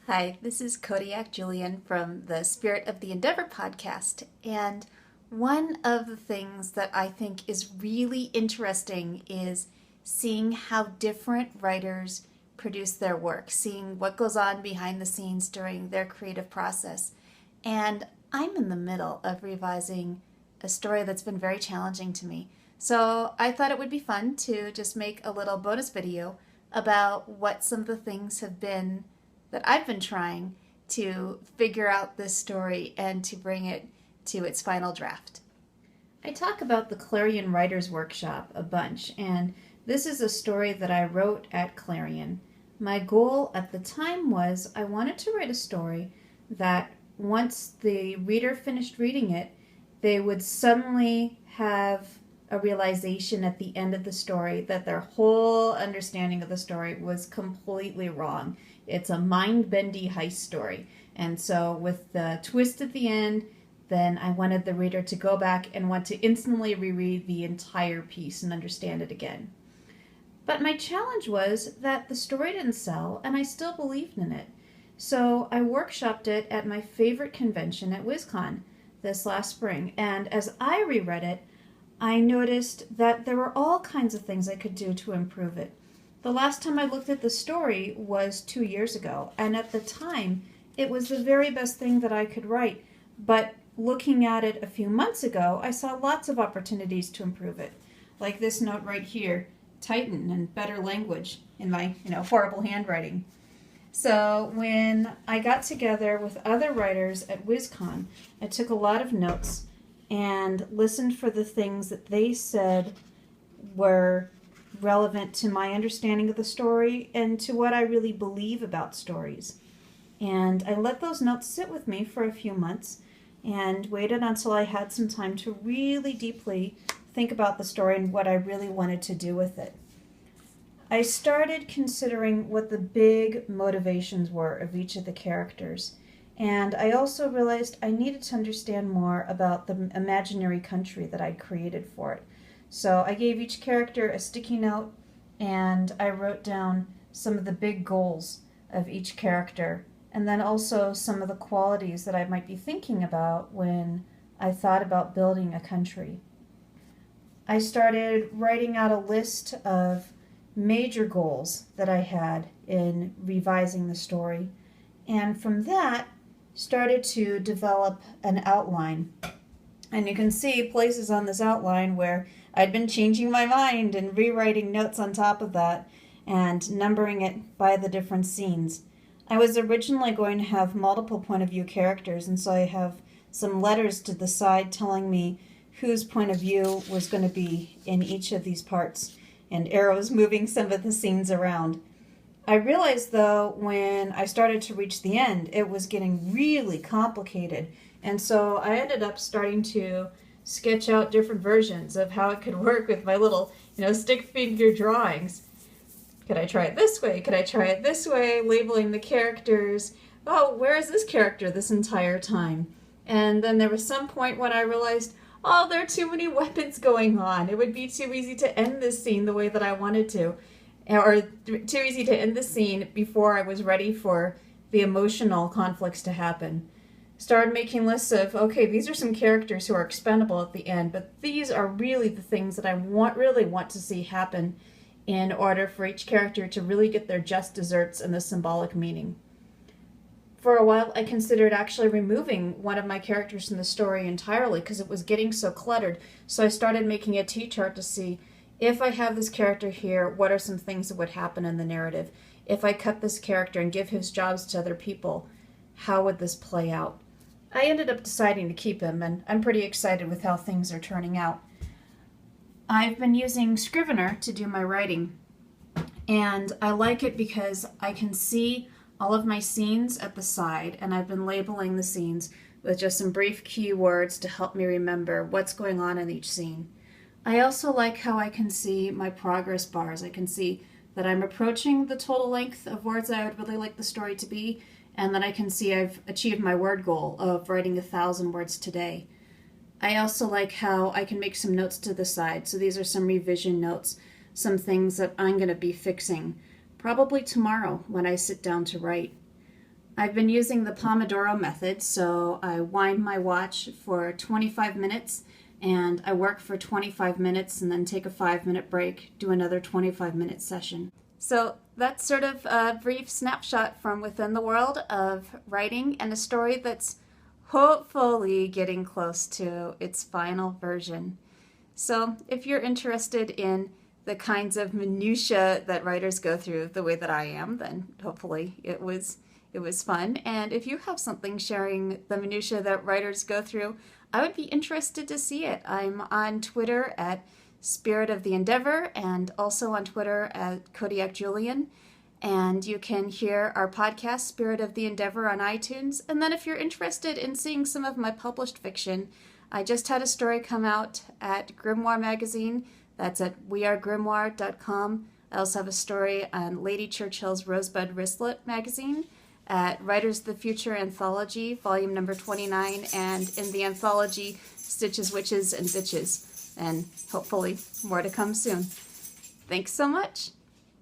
Hi, this is Kodiak Julian from the Spirit of the Endeavor podcast. And one of the things that I think is really interesting is seeing how different writers produce their work, seeing what goes on behind the scenes during their creative process. And I'm in the middle of revising a story that's been very challenging to me. So I thought it would be fun to just make a little bonus video about what some of the things have been that I've been trying to figure out this story and to bring it to its final draft. I talk about the Clarion Writers Workshop a bunch, and this is a story that I wrote at Clarion. My goal at the time was I wanted to write a story that once the reader finished reading it, they would suddenly have a realization at the end of the story that their whole understanding of the story was completely wrong. It's a mind-bendy heist story. And so with the twist at the end, then I wanted the reader to go back and want to instantly reread the entire piece and understand it again. But my challenge was that the story didn't sell, and I still believed in it. So I workshopped it at my favorite convention at WizCon this last spring. And as I reread it, I noticed that there were all kinds of things I could do to improve it. The last time I looked at the story was 2 years ago, and at the time, it was the very best thing that I could write. But looking at it a few months ago, I saw lots of opportunities to improve it. Like this note right here, tighten and better language in my, horrible handwriting. So when I got together with other writers at WizCon, I took a lot of notes and listened for the things that they said were relevant to my understanding of the story and to what I really believe about stories. And I let those notes sit with me for a few months and waited until I had some time to really deeply think about the story and what I really wanted to do with it. I started considering what the big motivations were of each of the characters. And I also realized I needed to understand more about the imaginary country that I'd created for it. So I gave each character a sticky note, and I wrote down some of the big goals of each character, and then also some of the qualities that I might be thinking about when I thought about building a country. I started writing out a list of major goals that I had in revising the story, and from that, started to develop an outline. And you can see places on this outline where I'd been changing my mind and rewriting notes on top of that and numbering it by the different scenes. I was originally going to have multiple point of view characters, and so I have some letters to the side telling me whose point of view was going to be in each of these parts, and arrows moving some of the scenes around. I realized, though, when I started to reach the end, it was getting really complicated. And so I ended up starting to sketch out different versions of how it could work with my little, stick figure drawings. Could I try it this way? Could I try it this way? Labeling the characters. Oh, where is this character this entire time? And then there was some point when I realized, oh, there are too many weapons going on. It would be too easy to end this scene the way that I wanted to. Or too easy to end the scene before I was ready for the emotional conflicts to happen. Started making lists of, okay, these are some characters who are expendable at the end, but these are really the things that I really want to see happen in order for each character to really get their just desserts and the symbolic meaning. For a while, I considered actually removing one of my characters from the story entirely because it was getting so cluttered. So I started making a T-chart to see, if I have this character here, what are some things that would happen in the narrative? If I cut this character and give his jobs to other people, how would this play out? I ended up deciding to keep him, and I'm pretty excited with how things are turning out. I've been using Scrivener to do my writing, and I like it because I can see all of my scenes at the side, and I've been labeling the scenes with just some brief keywords to help me remember what's going on in each scene. I also like how I can see my progress bars. I can see that I'm approaching the total length of words I would really like the story to be, and that I can see I've achieved my word goal of writing 1,000 words today. I also like how I can make some notes to the side. So these are some revision notes, some things that I'm going to be fixing, probably tomorrow when I sit down to write. I've been using the Pomodoro method, so I wind my watch for 25 minutes and I work for 25 minutes and then take a 5-minute break, do another 25-minute session. So that's sort of a brief snapshot from within the world of writing and a story that's hopefully getting close to its final version. So if you're interested in the kinds of minutiae that writers go through the way that I am, then hopefully it was fun. And if you have something sharing the minutiae that writers go through, I would be interested to see it. I'm on Twitter at Spirit of the Endeavor and also on Twitter at Kodiak Julian. And you can hear our podcast, Spirit of the Endeavor, on iTunes. And then if you're interested in seeing some of my published fiction, I just had a story come out at Grimoire Magazine. That's at wearegrimoire.com. I also have a story on Lady Churchill's Rosebud Wristlet magazine at Writers of the Future Anthology, volume number 29, and in the anthology Stitches, Witches, and Bitches. And hopefully more to come soon. Thanks so much.